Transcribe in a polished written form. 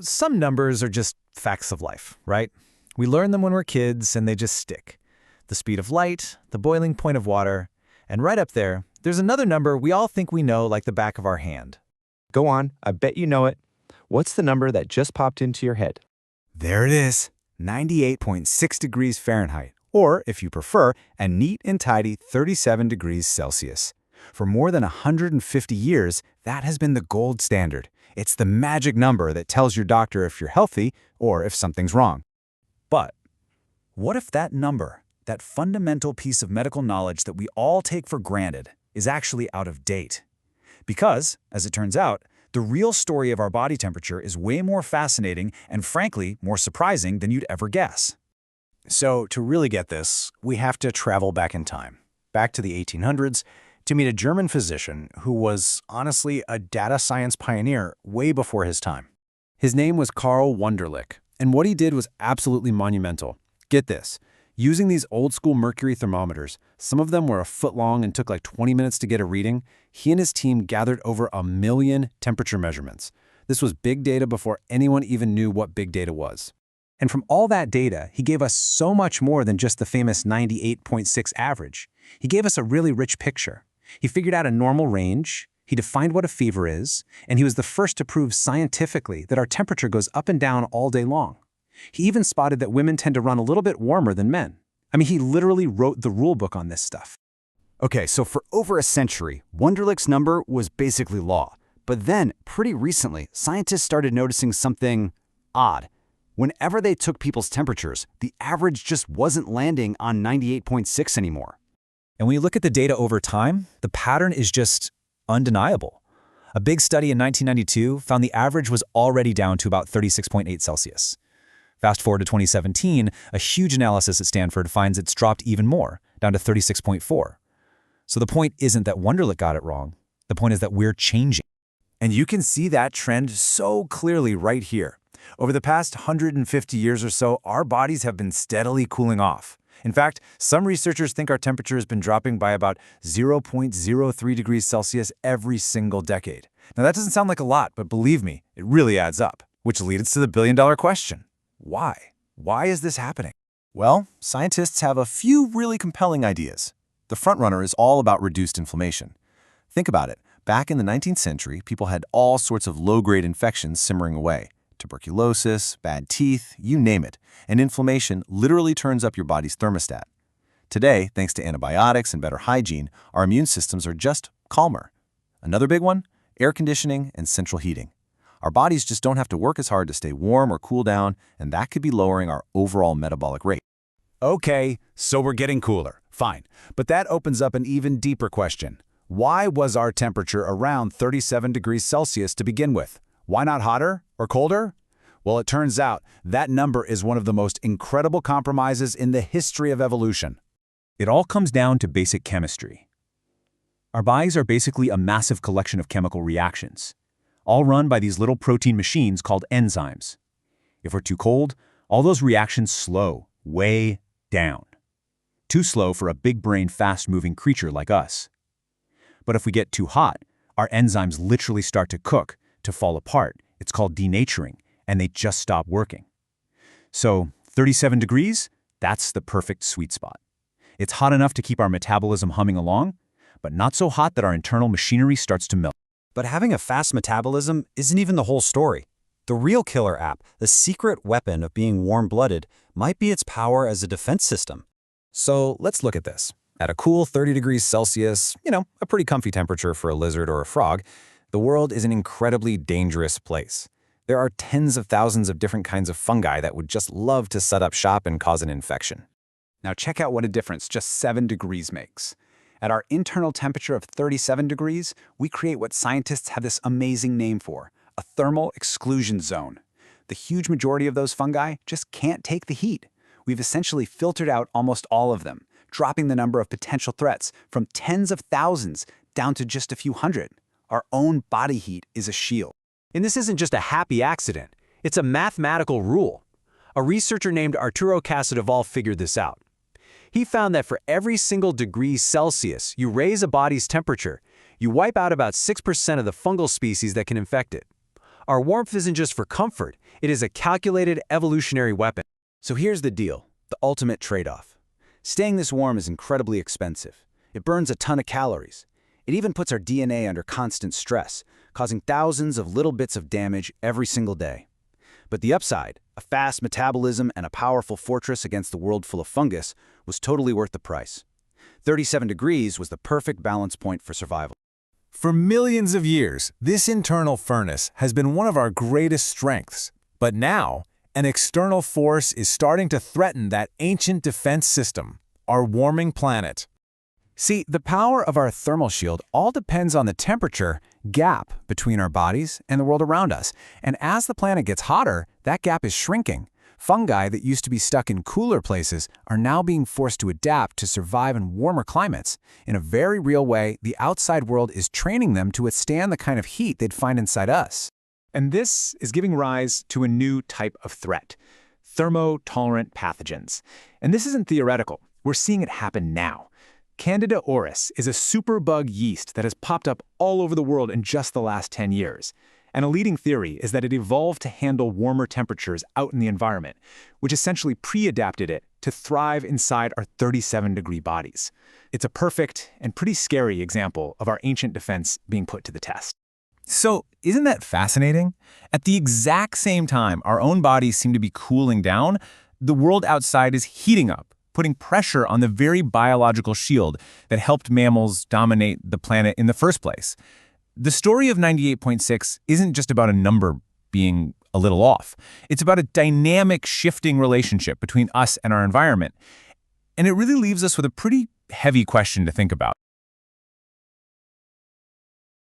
Some numbers are just facts of life, right? We learn them when we're kids, and they just stick. The speed of light, the boiling point of water, and right up there's another number we all think we know like the back of our hand. Go on, I bet you know it. What's the number that just popped into your head? There it is, 98.6 degrees Fahrenheit, or, if you prefer, a neat and tidy 37 degrees Celsius. For more than 150 years, that has been the gold standard. It's the magic number that tells your doctor if you're healthy or if something's wrong. But what if that number, that fundamental piece of medical knowledge that we all take for granted, is actually out of date? Because, as it turns out, the real story of our body temperature is way more fascinating and, frankly, more surprising than you'd ever guess. So, to really get this, we have to travel back in time, back to the 1800s, to meet a German physician who was, honestly, a data science pioneer way before his time. His name was Karl Wunderlich, and what he did was absolutely monumental. Get this. Using these old-school mercury thermometers, some of them were a foot long and took like 20 minutes to get a reading, he and his team gathered over 1 million temperature measurements. This was big data before anyone even knew what big data was. And from all that data, he gave us so much more than just the famous 98.6 average. He gave us a really rich picture. He figured out a normal range, he defined what a fever is, and he was the first to prove scientifically that our temperature goes up and down all day long. He even spotted that women tend to run a little bit warmer than men. I mean, he literally wrote the rule book on this stuff. Okay, so for over a century, Wunderlich's number was basically law. But then, pretty recently, scientists started noticing something odd. Whenever they took people's temperatures, the average just wasn't landing on 98.6 anymore. And when you look at the data over time, the pattern is just undeniable. A big study in 1992 found the average was already down to about 36.8 Celsius. Fast forward to 2017, a huge analysis at Stanford finds it's dropped even more, down to 36.4. So the point isn't that Wunderlich got it wrong. The point is that we're changing. And you can see that trend so clearly right here. Over the past 150 years or so, our bodies have been steadily cooling off. In fact, some researchers think our temperature has been dropping by about 0.03 degrees Celsius every single decade. Now that doesn't sound like a lot, but believe me, it really adds up. Which leads us to the billion-dollar question. Why? Why is this happening? Well, scientists have a few really compelling ideas. The frontrunner is all about reduced inflammation. Think about it. Back in the 19th century, people had all sorts of low-grade infections simmering away. Tuberculosis, bad teeth, you name it. And inflammation literally turns up your body's thermostat. Today, thanks to antibiotics and better hygiene, our immune systems are just calmer. Another big one? Air conditioning and central heating. Our bodies just don't have to work as hard to stay warm or cool down, and that could be lowering our overall metabolic rate. Okay, so we're getting cooler. Fine. But that opens up an even deeper question. Why was our temperature around 37 degrees Celsius to begin with? Why not hotter or colder? Well, it turns out that number is one of the most incredible compromises in the history of evolution. It all comes down to basic chemistry. Our bodies are basically a massive collection of chemical reactions, all run by these little protein machines called enzymes. If we're too cold, all those reactions slow way down. Too slow for a big-brain, fast-moving creature like us. But if we get too hot, our enzymes literally start to cook, to fall apart. It's called denaturing, and they just stop working. So 37 degrees, that's the perfect sweet spot. It's hot enough to keep our metabolism humming along, but not so hot that our internal machinery starts to melt. But having a fast metabolism isn't even the whole story. The real killer app, the secret weapon of being warm-blooded, might be its power as a defense system. So let's look at this. At a cool 30 degrees Celsius, a pretty comfy temperature for a lizard or a frog, the world is an incredibly dangerous place. There are tens of thousands of different kinds of fungi that would just love to set up shop and cause an infection. Now check out what a difference just 7 degrees makes. At our internal temperature of 37 degrees, we create what scientists have this amazing name for, a thermal exclusion zone. The huge majority of those fungi just can't take the heat. We've essentially filtered out almost all of them, dropping the number of potential threats from tens of thousands down to just a few hundred. Our own body heat is a shield. And this isn't just a happy accident. It's a mathematical rule. A researcher named Arturo Casadevall figured this out. He found that for every single degree Celsius you raise a body's temperature, you wipe out about 6% of the fungal species that can infect it. Our warmth isn't just for comfort, it is a calculated evolutionary weapon. So here's the deal, the ultimate trade-off. Staying this warm is incredibly expensive. It burns a ton of calories. It even puts our DNA under constant stress, causing thousands of little bits of damage every single day. But the upside, a fast metabolism and a powerful fortress against the world full of fungus, was totally worth the price. 37 degrees was the perfect balance point for survival. For millions of years, this internal furnace has been one of our greatest strengths. But now, an external force is starting to threaten that ancient defense system, our warming planet. See, the power of our thermal shield all depends on the temperature gap between our bodies and the world around us. And as the planet gets hotter, that gap is shrinking. Fungi that used to be stuck in cooler places are now being forced to adapt to survive in warmer climates. In a very real way, the outside world is training them to withstand the kind of heat they'd find inside us. And this is giving rise to a new type of threat, thermotolerant pathogens. And this isn't theoretical. We're seeing it happen now. Candida auris is a superbug yeast that has popped up all over the world in just the last 10 years. And a leading theory is that it evolved to handle warmer temperatures out in the environment, which essentially pre-adapted it to thrive inside our 37-degree bodies. It's a perfect and pretty scary example of our ancient defense being put to the test. So, isn't that fascinating? At the exact same time our own bodies seem to be cooling down, the world outside is heating up, putting pressure on the very biological shield that helped mammals dominate the planet in the first place. The story of 98.6 isn't just about a number being a little off. It's about a dynamic, shifting relationship between us and our environment. And it really leaves us with a pretty heavy question to think about.